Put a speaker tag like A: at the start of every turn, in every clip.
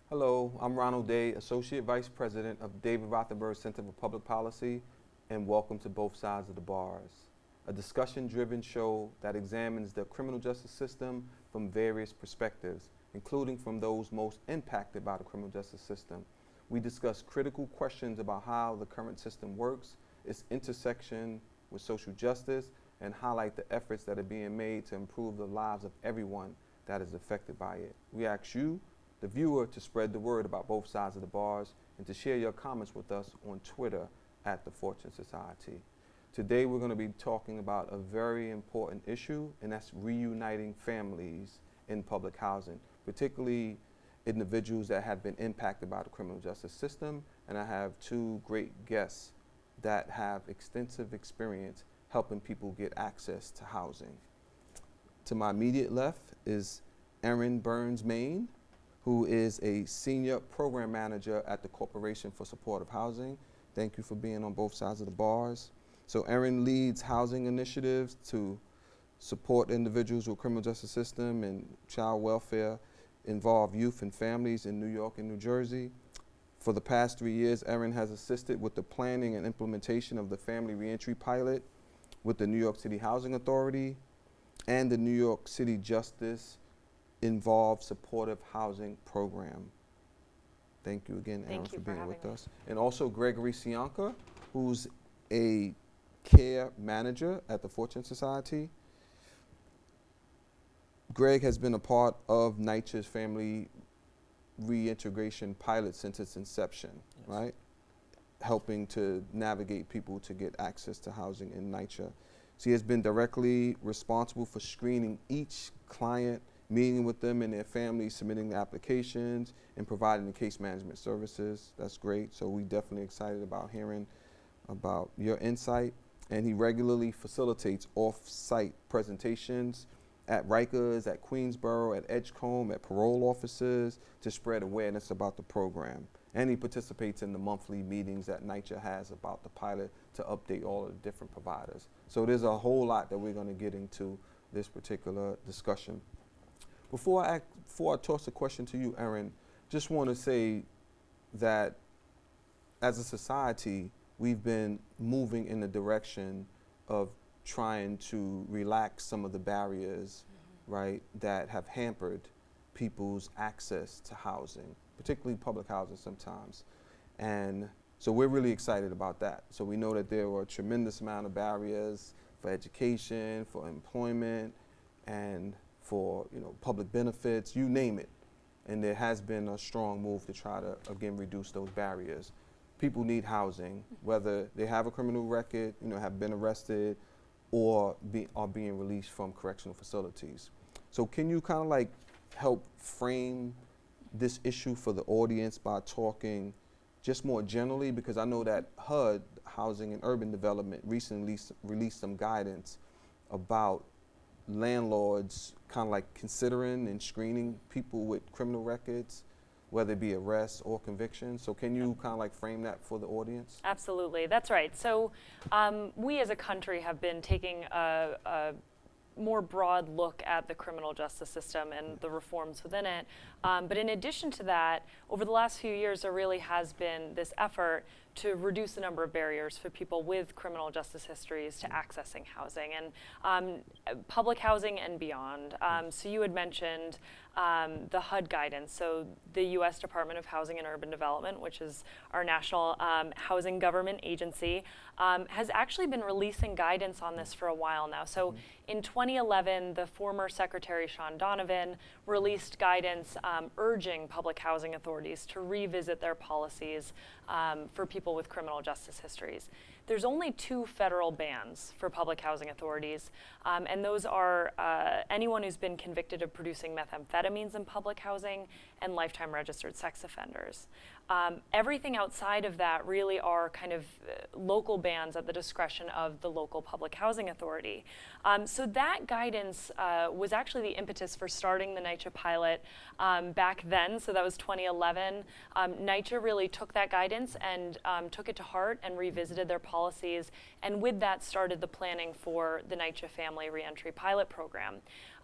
A: Hello, I'm Ronald Day, Associate Vice President of David Rothenberg Center for Public Policy, and welcome to Both Sides of the Bars, a discussion-driven show that examines the criminal justice system from various perspectives, including from those most impacted by the criminal justice system. We discuss critical questions about how the current system works, its intersection with social justice, and highlight the efforts that are being made to improve the lives of everyone that is affected by it. We ask you, the viewer, to spread the word about Both Sides of the Bars and to share your comments with us on Twitter at The Fortune Society. Today we're going to be talking about a very important issue, and that's reuniting families in public housing, particularly individuals that have been impacted by the criminal justice system. And I have two great guests that have extensive experience helping people get access to housing. To my immediate left is Erin Burns-Main, who is a Senior Program Manager at the Corporation for Supportive Housing. Thank you for being on Both Sides of the Bars. So Erin leads housing initiatives to support individuals with criminal justice system and child welfare, involve youth and families in New York and New Jersey. For the past 3 years, Erin has assisted with the planning and implementation of the Family Reentry Pilot with the New York City Housing Authority and the New York City Justice Involved Supportive Housing Program. Thank you again, Erin, for being with us. And also Gregory Cianca, who's a care manager at the Fortune Society. Greg has been a part of NYCHA's Family Reintegration Pilot since its inception, yes, right? Helping to navigate people to get access to housing in NYCHA. She has been directly responsible for screening each client, meeting with them and their families, submitting the applications, and providing the case management services. That's great. So we're definitely excited about hearing about your insight. And he regularly facilitates off-site presentations at Rikers, at Queensborough, at Edgecombe, at parole offices to spread awareness about the program. And he participates in the monthly meetings that NYCHA has about the pilot to update all of the different providers. So there's a whole lot that we're going to get into this particular discussion. Before I toss a question to you, Erin, just want to say that as a society, we've been moving in the direction of trying to relax some of the barriers, right, that have hampered people's access to housing, particularly public housing sometimes. And so we're really excited about that. So we know that there were a tremendous amount of barriers for education, for employment, and for public benefits, you name it. And there has been a strong move to try to, again, reduce those barriers. People need housing, whether they have a criminal record, have been arrested, or are being released from correctional facilities. So can you kind of like help frame this issue for the audience by talking just more generally? Because I know that HUD, Housing and Urban Development, recently released some guidance about landlords kind of like considering and screening people with criminal records, whether it be arrests or convictions. So can you kind of like frame that for the audience?
B: Absolutely, that's right. So we as a country have been taking a more broad look at the criminal justice system and the reforms within it. But in addition to that, over the last few years, there really has been this effort to reduce the number of barriers for people with criminal justice histories to accessing housing and public housing and beyond. So you had mentioned the HUD guidance, so the U.S. Department of Housing and Urban Development, which is our national housing government agency, has actually been releasing guidance on this for a while now. So in 2011, the former Secretary Sean Donovan released guidance urging public housing authorities to revisit their policies for people with criminal justice histories. There's only 2 federal bans for public housing authorities, and those are anyone who's been convicted of producing methamphetamines in public housing and lifetime registered sex offenders. Everything outside of that really are kind of local bans at the discretion of the local public housing authority. So that guidance was actually the impetus for starting the NYCHA pilot back then, so that was 2011. NYCHA really took that guidance and took it to heart and revisited their policies, and with that started the planning for the NYCHA Family Reentry Pilot Program.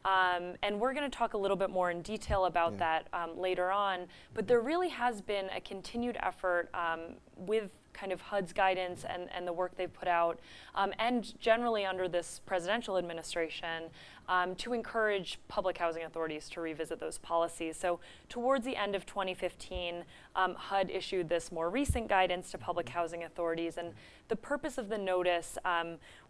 B: And we're going to talk a little bit more in detail about that later on. But there really has been a continued effort with kind of HUD's guidance and the work they've put out, and generally under this presidential administration, to encourage public housing authorities to revisit those policies. So towards the end of 2015, HUD issued this more recent guidance to public housing authorities, and the purpose of the notice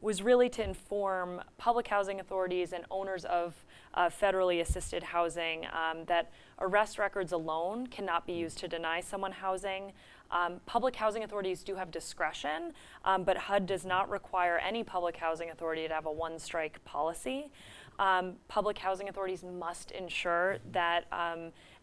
B: was really to inform public housing authorities and owners of federally assisted housing that arrest records alone cannot be used to deny someone housing. Public housing authorities do have discretion, but HUD does not require any public housing authority to have a one-strike policy. Public housing authorities must ensure that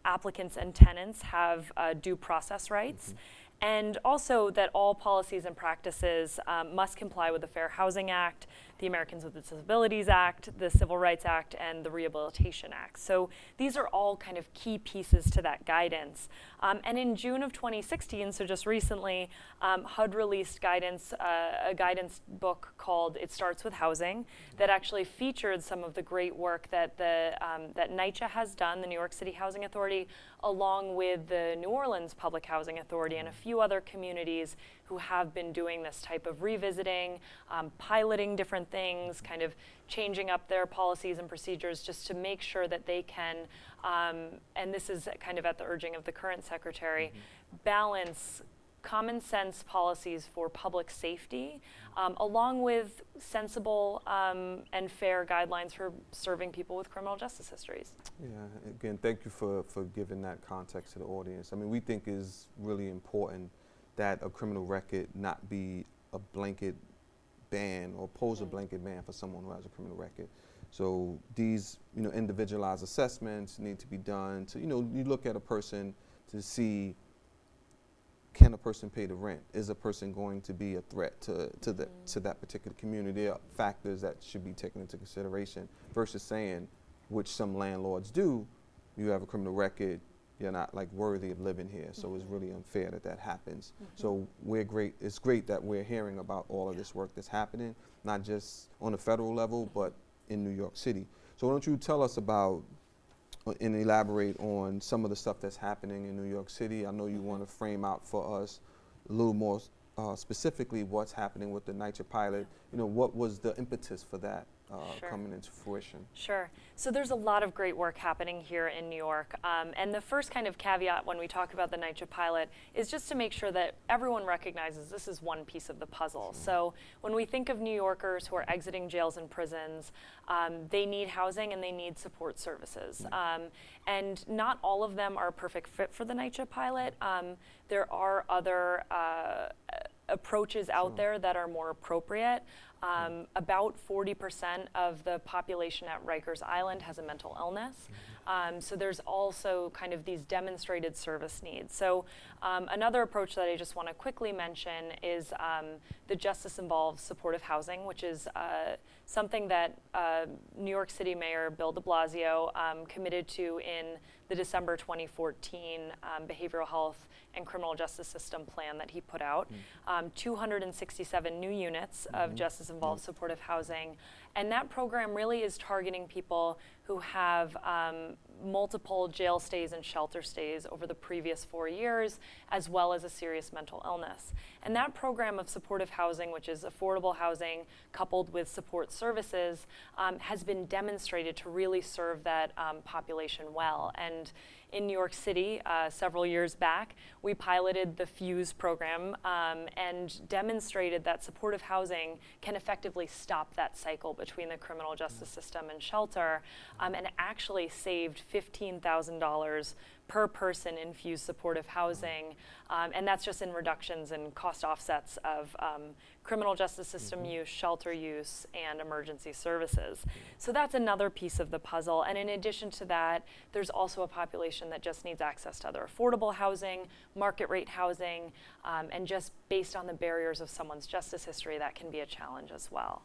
B: applicants and tenants have due process rights, and also that all policies and practices must comply with the Fair Housing Act, the Americans with Disabilities Act, the Civil Rights Act, and the Rehabilitation Act. So these are all kind of key pieces to that guidance. And in June of 2016, so just recently, HUD released guidance, a guidance book called It Starts With Housing, that actually featured some of the great work that that NYCHA has done, the New York City Housing Authority, along with the New Orleans Public Housing Authority and a few other communities who have been doing this type of revisiting, piloting different things, kind of changing up their policies and procedures just to make sure that they can, and this is kind of at the urging of the current secretary, balance common sense policies for public safety, along with sensible and fair guidelines for serving people with criminal justice histories.
A: Yeah, again, thank you for giving that context to the audience. I mean, we think is really important that a criminal record not be a blanket ban or pose a blanket ban for someone who has a criminal record. So these, individualized assessments need to be done to, you look at a person to see, can a person pay the rent? Is a person going to be a threat to that particular community? There are factors that should be taken into consideration versus saying, which some landlords do, you have a criminal record, you're not worthy of living here. So it's really unfair that happens. So it's great that we're hearing about all of this work that's happening, not just on the federal level, but in New York City. So why don't you tell us about and elaborate on some of the stuff that's happening in New York City. I know you want to frame out for us a little more specifically what's happening with the NYCHA pilot. What was the impetus for that coming into fruition?
B: Sure. So there's a lot of great work happening here in New York. And the first kind of caveat when we talk about the NYCHA pilot is just to make sure that everyone recognizes this is one piece of the puzzle. So when we think of New Yorkers who are exiting jails and prisons, they need housing and they need support services. And not all of them are a perfect fit for the NYCHA pilot. There are other approaches out there that are more appropriate. About 40% of the population at Rikers Island has a mental illness. So there's also kind of these demonstrated service needs. So another approach that I just want to quickly mention is the Justice Involved Supportive Housing, which is something that New York City Mayor Bill de Blasio committed to in the December 2014 Behavioral Health and Criminal Justice System plan that he put out. 267 new units of Justice Involved Supportive Housing. And that program really is targeting people who have multiple jail stays and shelter stays over the previous 4 years, as well as a serious mental illness. And that program of supportive housing, which is affordable housing coupled with support services, has been demonstrated to really serve that population well. And in New York City, several years back, we piloted the FUSE program and demonstrated that supportive housing can effectively stop that cycle between the criminal justice system and shelter, and actually saved $15,000 per person in FUSE supportive housing, and that's just in reductions in cost offsets of criminal justice system use, shelter use, and emergency services. So that's another piece of the puzzle. And in addition to that, there's also a population that just needs access to other affordable housing, market rate housing, and just based on the barriers of someone's justice history, that can be a challenge as well.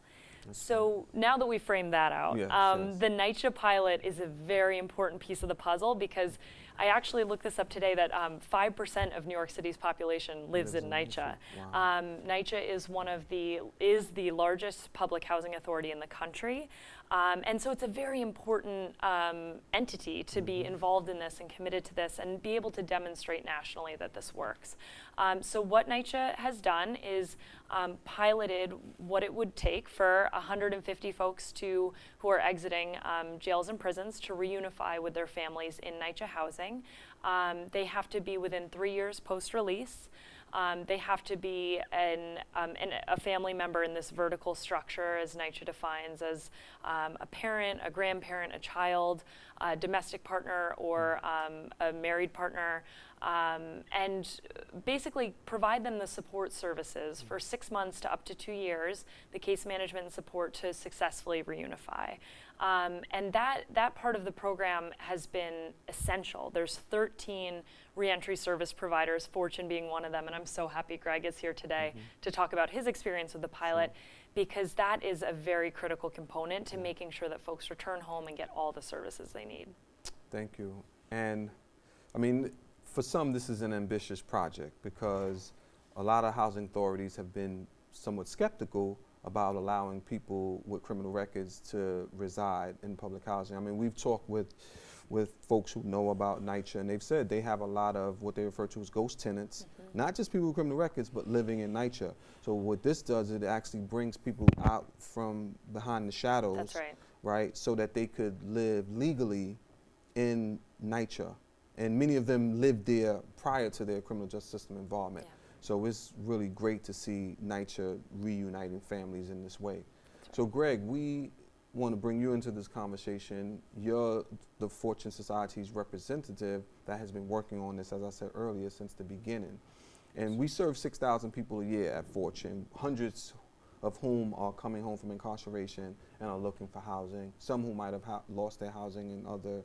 B: So now that we framed that out, the NYCHA pilot is a very important piece of the puzzle because I actually looked this up today that 5% of New York City's population lives in NYCHA. Wow. NYCHA is the largest public housing authority in the country, And so it's a very important entity to be involved in this and committed to this and be able to demonstrate nationally that this works. So what NYCHA has done is piloted what it would take for 150 folks who are exiting jails and prisons to reunify with their families in NYCHA housing. They have to be within 3 years post-release. They have to be a family member in this vertical structure, as NYCHA defines as a parent, a grandparent, a child, a domestic partner, or a married partner, and basically provide them the support services for 6 months to up to 2 years, the case management and support to successfully reunify. And that part of the program has been essential. There's 13 reentry service providers, Fortune being one of them, and I'm so happy Greg is here today to talk about his experience with the pilot, because that is a very critical component to making sure that folks return home and get all the services they need.
A: Thank you. And I mean, for some, this is an ambitious project because a lot of housing authorities have been somewhat skeptical about allowing people with criminal records to reside in public housing. I mean, we've talked with folks who know about NYCHA, and they've said they have a lot of what they refer to as ghost tenants, not just people with criminal records, but living in NYCHA. So what this does, it actually brings people out from behind the shadows,
B: That's right.
A: right, so that they could live legally in NYCHA. And many of them lived there prior to their criminal justice system involvement.
B: Yeah.
A: So it's really great to see NYCHA reuniting families in this way. So Greg, we want to bring you into this conversation. You're the Fortune Society's representative that has been working on this, as I said earlier, since the beginning. And we serve 6,000 people a year at Fortune, hundreds of whom are coming home from incarceration and are looking for housing, some who might have lost their housing in other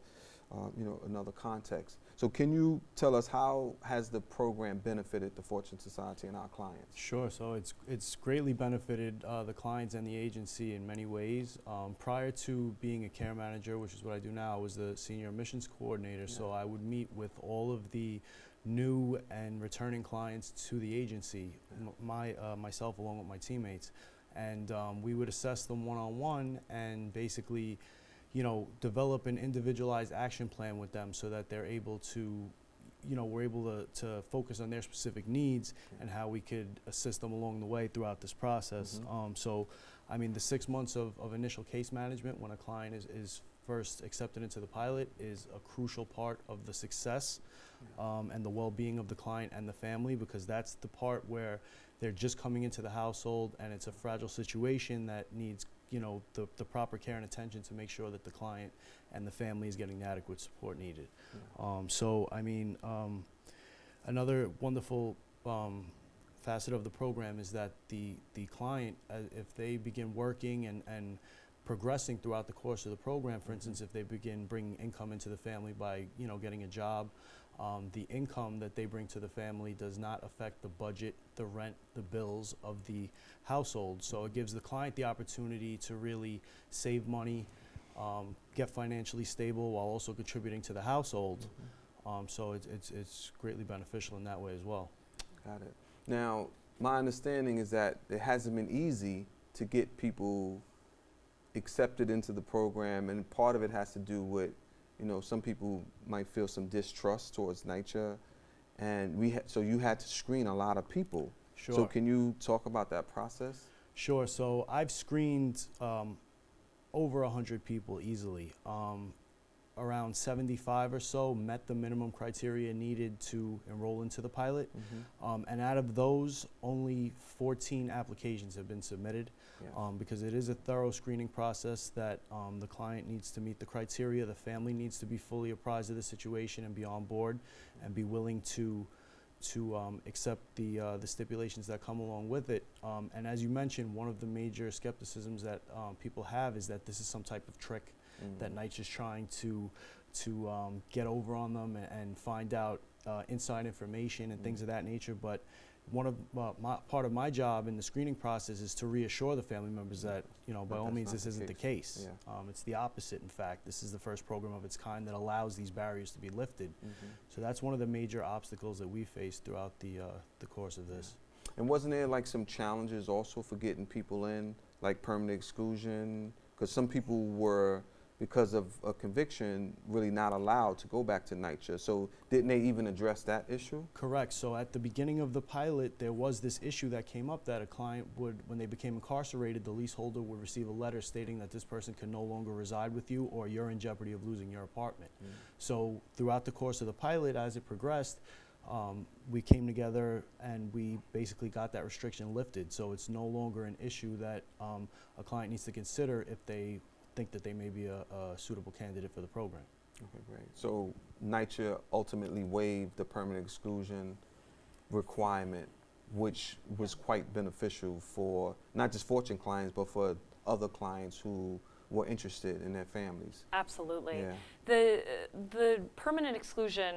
A: another context. So can you tell us how has the program benefited the Fortune Society and our clients?
C: Sure. So it's greatly benefited the clients and the agency in many ways. Prior to being a care manager, which is what I do now, I was the senior admissions coordinator. Yeah. So I would meet with all of the new and returning clients to the agency, myself along with my teammates, and we would assess them one-on-one and basically develop an individualized action plan with them so that they're able to, we're able to focus on their specific needs and how we could assist them along the way throughout this process. So, I mean, the 6 months of initial case management when a client is first accepted into the pilot is a crucial part of the success and the well-being of the client and the family, because that's the part where they're just coming into the household and it's a fragile situation that needs the proper care and attention to make sure that the client and the family is getting the adequate support needed. So, I mean, another wonderful facet of the program is that the client, if they begin working and progressing throughout the course of the program, for instance, if they begin bringing income into the family by, getting a job, the income that they bring to the family does not affect the budget, the rent, the bills of the household. So it gives the client the opportunity to really save money, get financially stable while also contributing to the household. So it's greatly beneficial in that way as well.
A: Got it. Now, my understanding is that it hasn't been easy to get people accepted into the program, and part of it has to do with some people might feel some distrust towards NYCHA, and so you had to screen a lot of people.
C: Sure.
A: So can you talk about that process?
C: Sure. So I've screened over 100 people easily. Around 75 or so met the minimum criteria needed to enroll into the pilot. And out of those, only 14 applications have been submitted. Because it is a thorough screening process that the client needs to meet the criteria, the family needs to be fully apprised of the situation and be on board and be willing to accept the stipulations that come along with it. And as you mentioned, one of the major skepticisms that people have is that this is some type of trick that NYCHA is trying to get over on them and find out inside information and things of that nature. But part of my job in the screening process is to reassure the family members that, by all means, this isn't the case. It's the opposite, in fact. This is the first program of its kind that allows these barriers to be lifted. So that's one of the major obstacles that we face throughout the course of this.
A: And wasn't there like some challenges also for getting people in, like permanent exclusion, Because some people were, because of a conviction, really not allowed to go back to NYCHA. So didn't they even address that issue?
C: Correct. So at the beginning of the pilot, there was this issue that came up that a client would, when they became incarcerated, the leaseholder would receive a letter stating that this person can no longer reside with you or you're in jeopardy of losing your apartment. So throughout the course of the pilot, as it progressed, we came together and we basically got that restriction lifted. So it's no longer an issue that a client needs to consider if they think that they may be a suitable candidate for the program.
A: Okay, great. So NYCHA ultimately waived the permanent exclusion requirement, which was quite beneficial for not just Fortune clients, but for other clients who were interested in their families.
B: Absolutely.
A: Yeah.
B: The permanent exclusion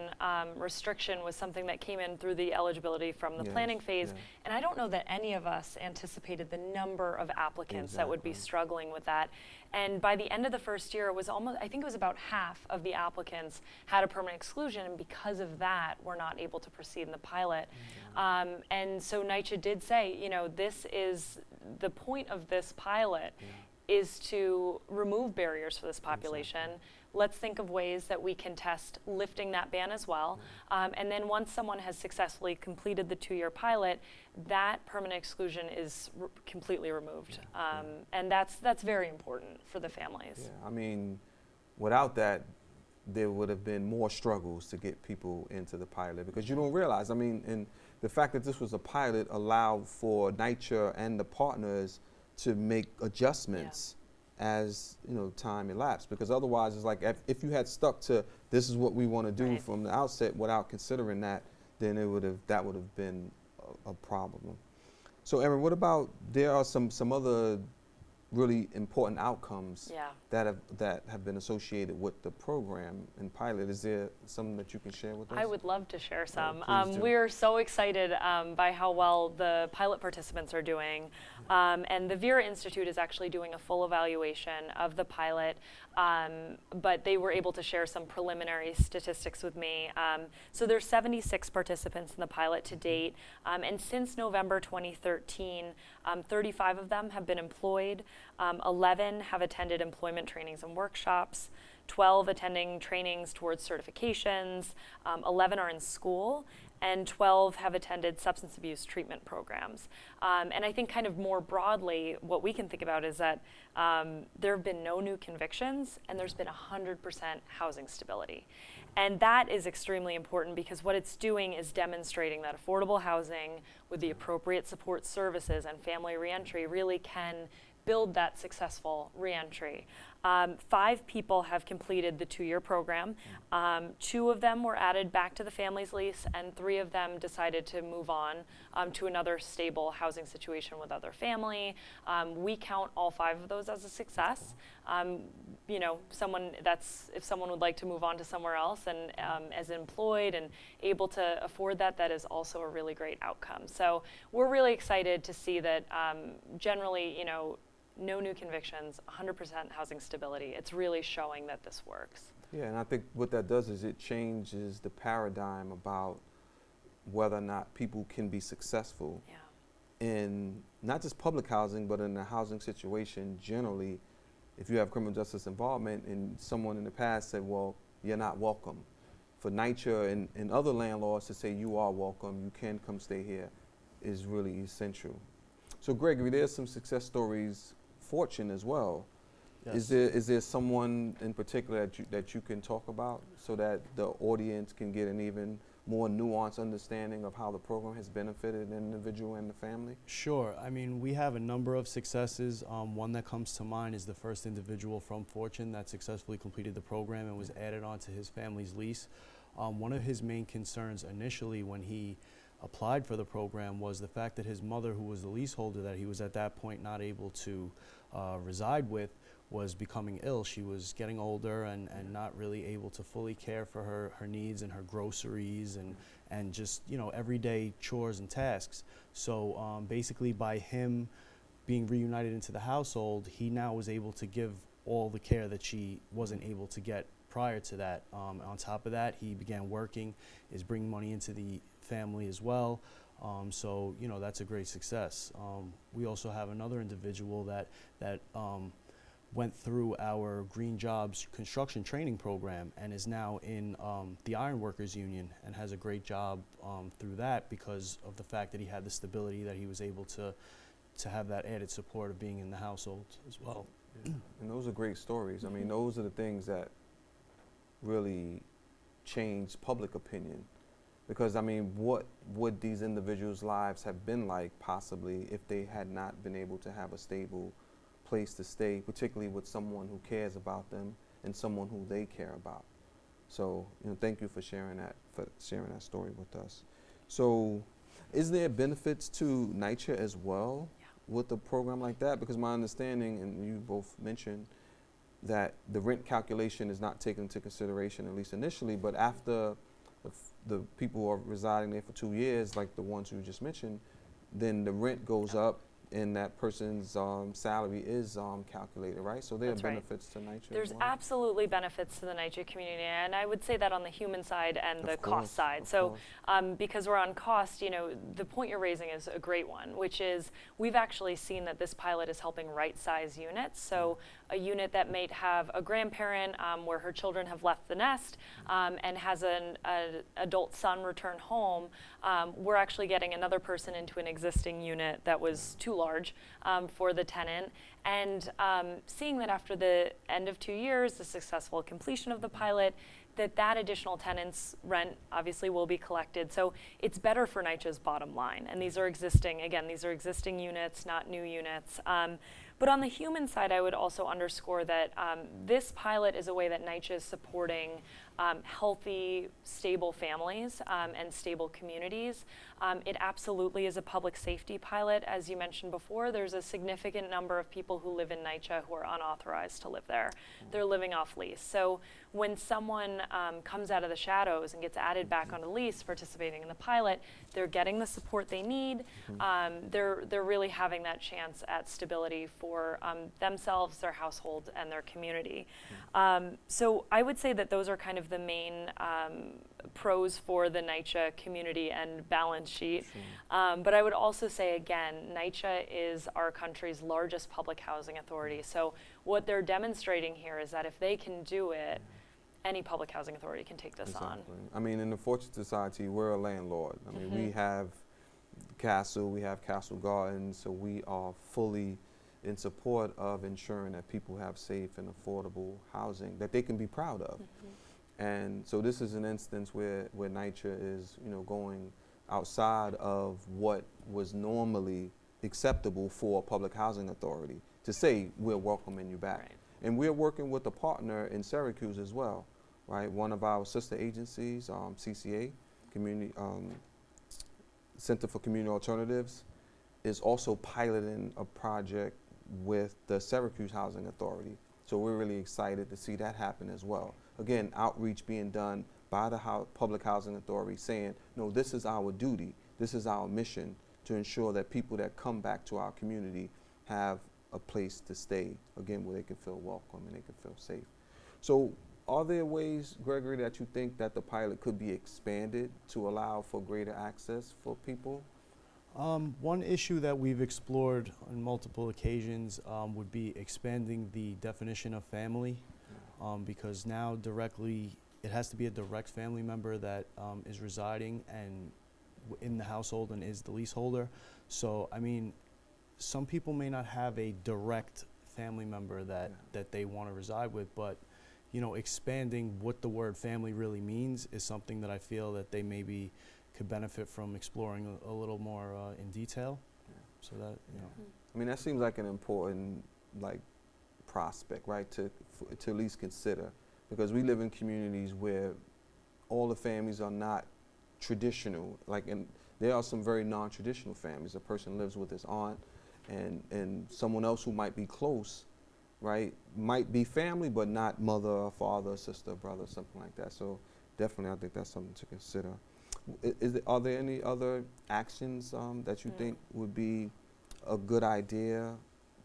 B: restriction was something that came in through the eligibility from the
A: Yes,
B: planning phase,
A: yeah.
B: and I don't know that any of us anticipated the number of applicants that would be
A: Exactly.
B: struggling with that. And by the end of the first year, it was almost, I think it was about half of the applicants had a permanent exclusion, and because of that, were not able to proceed in the pilot. And so NYCHA did say, you know, this is the point of this pilot. Is to remove barriers for this population. Let's think of ways that we can test lifting that ban as well. And then once someone has successfully completed the 2-year pilot, that permanent exclusion is completely removed. And that's very important for the families.
A: Yeah, I mean, without that, there would have been more struggles to get people into the pilot, because you don't realize, I mean, and the fact that this was a pilot allowed for NYCHA and the partners to make adjustments as, you know, time elapsed, because otherwise it's like if you had stuck to this is what we want to do
B: Right.
A: from the outset without considering that, then that would have been a problem. So Erin, what about, there are some other really important outcomes
B: Yeah.
A: that have been associated with the program and pilot. Is there something that you can share with us?
B: I would love to share some.
A: please do.
B: We're so excited by how well the pilot participants are doing. And the Vera Institute is actually doing a full evaluation of the pilot, but they were able to share some preliminary statistics with me. So there's 76 participants in the pilot to date, and since November 2013, 35 of them have been employed, 11 have attended employment trainings and workshops, 12 attending trainings towards certifications, 11 are in school, and 12 have attended substance abuse treatment programs. And I think kind of more broadly, what we can think about is that there have been no new convictions, and there's been 100% housing stability. And that is extremely important, because what it's doing is demonstrating that affordable housing with the appropriate support services and family reentry really can build that successful reentry. 5 people have completed the 2-year program. 2 of them were added back to the family's lease, and 3 of them decided to move on to another stable housing situation with other family. We count all 5 of those as a success. You know, if someone would like to move on to somewhere else and as employed and able to afford that, that is also a really great outcome. So we're really excited to see that generally, you know, no new convictions, 100% housing stability. It's really showing that this works.
A: Yeah, and I think what that does is it changes the paradigm about whether or not people can be successful in not just public housing, but in the housing situation generally. If you have criminal justice involvement and someone in the past said, well, you're not welcome, for NYCHA and other landlords to say you are welcome, you can come stay here, is really essential. So Gregory, there's some success stories, Fortune as well.
C: Yes.
A: Is there someone in particular that you can talk about so that the audience can get an even more nuanced understanding of how the program has benefited an individual and the family?
C: Sure. I mean, we have a number of successes. One that comes to mind is the first individual from Fortune that successfully completed the program and was added onto his family's lease. One of his main concerns initially when he applied for the program was the fact that his mother, who was the leaseholder that he was at that point not able to reside with, was becoming ill. She was getting older and not really able to fully care for her needs and her groceries and just, you know, everyday chores and tasks. So basically by him being reunited into the household, he now was able to give all the care that she wasn't able to get prior to that. On top of that, he began working, is bringing money into the family as well. So, you know, that's a great success. We also have another individual that went through our Green Jobs construction training program and is now in the Iron Workers Union and has a great job through that because of the fact that he had the stability that he was able to have that added support of being in the household as well.
A: And those are great stories. I mean, those are the things that really change public opinion. Because, I mean, what would these individuals' lives have been like possibly if they had not been able to have a stable place to stay, particularly with someone who cares about them and someone who they care about. So, thank you for sharing that story with us. So, is there benefits to NYCHA as well with a program like that? Because my understanding, and you both mentioned, that the rent calculation is not taken into consideration, at least initially, but after the people who are residing there for 2 years, like the ones you just mentioned, then the rent goes up and that person's salary is calculated, right? So there are benefits to NYCHA.
B: There's absolutely benefits to the NYCHA community, and I would say that on the human side and the cost side. So because we're on cost, the point you're raising is a great one, which is we've actually seen that this pilot is helping right-size units. So a unit that might have a grandparent where her children have left the nest and has an adult son return home, we're actually getting another person into an existing unit that was too large for the tenant, and seeing that after the end of 2 years, the successful completion of the pilot, that additional tenant's rent obviously will be collected. So it's better for NYCHA's bottom line. And these are existing units, not new units. But on the human side, I would also underscore that this pilot is a way that NYCHA is supporting healthy, stable families and stable communities. It absolutely is a public safety pilot. As you mentioned before, there's a significant number of people who live in NYCHA who are unauthorized to live there. They're living off lease. So when someone comes out of the shadows and gets added back on a lease participating in the pilot, they're getting the support they need. They're really having that chance at stability for themselves, their household, and their community. So I would say that those are kind of the main pros for the NYCHA community and balance sheet. But I would also say, again, NYCHA is our country's largest public housing authority. So what they're demonstrating here is that if they can do it, any public housing authority can take this on.
A: I mean, in the Fortune Society, we're a landlord. I mean, we have Castle, we have Castle Gardens, so we are fully in support of ensuring that people have safe and affordable housing that they can be proud of. And so this is an instance where NYCHA is, going outside of what was normally acceptable for a public housing authority to say, we're welcoming you back.
B: Right.
A: And we're working with a partner in Syracuse as well, right? One of our sister agencies, CCA, Center for Community Alternatives, is also piloting a project with the Syracuse Housing Authority. So we're really excited to see that happen as well. Again, outreach being done by the Public Housing Authority saying, no, this is our duty, this is our mission to ensure that people that come back to our community have a place to stay, again, where they can feel welcome and they can feel safe. So are there ways, Gregory, that you think that the pilot could be expanded to allow for greater access for people?
C: One issue that we've explored on multiple occasions would be expanding the definition of family, because now it has to be a direct family member that is residing and in the household and is the leaseholder. So, I mean, some people may not have a direct family member that they want to reside with, but expanding what the word family really means is something that I feel that they maybe could benefit from exploring a little more in detail. So that,
A: I mean, that seems like an important prospect, right, to at least consider, because we live in communities where all the families are not traditional, and there are some very non-traditional families. A person lives with his aunt and someone else who might be close, right, might be family but not mother or father, sister, brother, something like that. So definitely I think that's something to consider. Are there any other actions that you think would be a good idea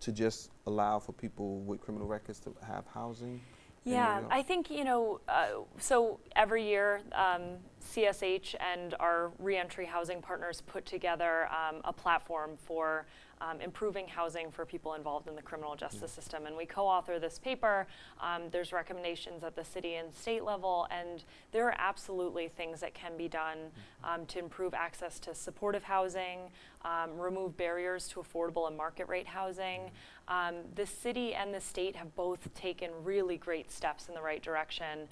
A: to just allow for people with criminal records to have housing?
B: Yeah, I think, so every year CSH and our reentry housing partners put together a platform for improving housing for people involved in the criminal justice system. And we co-author this paper. There's recommendations at the city and state level, and there are absolutely things that can be done to improve access to supportive housing, remove barriers to affordable and market rate housing. The city and the state have both taken really great steps in the right direction.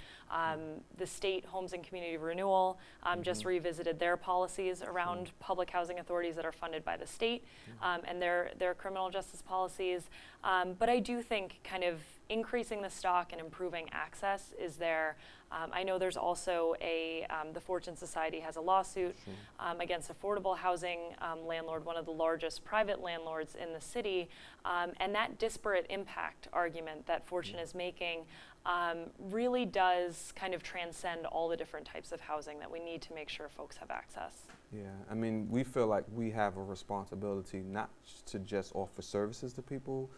B: The state Homes and Community Renewal just revisited their policies around public housing authorities that are funded by the state and their criminal justice policies. But I do think kind of increasing the stock and improving access is there. I know there's also the Fortune Society has a lawsuit against affordable housing landlord, one of the largest private landlords in the city. And that disparate impact argument that Fortune is making really does kind of transcend all the different types of housing that we need to make sure folks have access.
A: Yeah, I mean, we feel like we have a responsibility not to just offer services to people.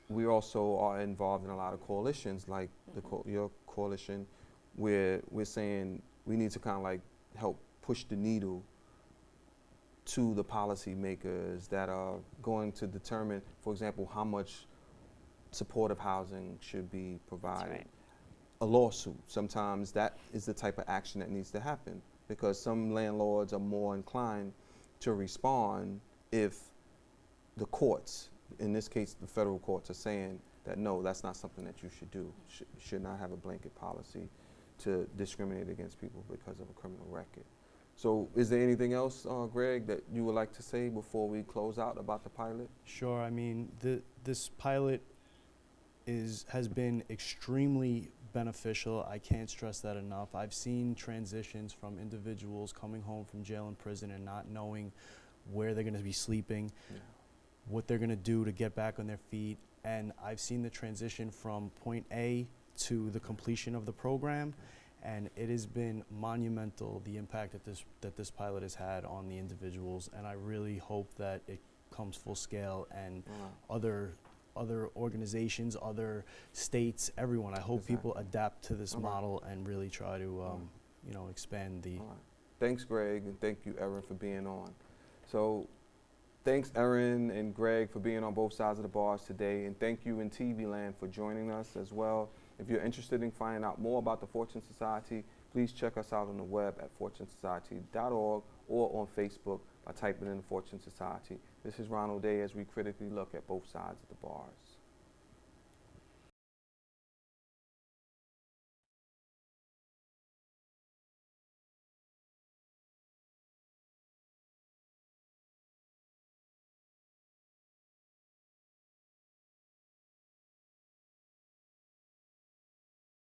A: We also are involved in a lot of coalitions, like your coalition, where we're saying we need to kind of like help push the needle to the policymakers that are going to determine, for example, how much supportive housing should be provided.
B: Right.
A: A lawsuit, sometimes that is the type of action that needs to happen, because some landlords are more inclined to respond if the courts, in this case the federal courts, are saying that no, that's not something that you should do. Should not have a blanket policy to discriminate against people because of a criminal record. So is there anything else, Greg, that you would like to say before we close out about the pilot?
C: Sure. I mean, this pilot has been extremely beneficial. I can't stress that enough. I've seen transitions from individuals coming home from jail and prison and not knowing where they're going to be sleeping, what they're going to do to get back on their feet. And I've seen the transition from point A to the completion of the program, and it has been monumental, the impact that this pilot has had on the individuals. And I really hope that it comes full scale and other organizations, other states, everyone. I hope people adapt to this model and really try to, expand the.
A: Thanks, Greg, and thank you, Erin, for being on. So, thanks, Erin and Greg, for being on both sides of the bars today, and thank you in TV Land for joining us as well. If you're interested in finding out more about the Fortune Society, please check us out on the web at fortunesociety.org or on Facebook by typing in the Fortune Society. This is Ronald Day as we critically look at both sides of the bars.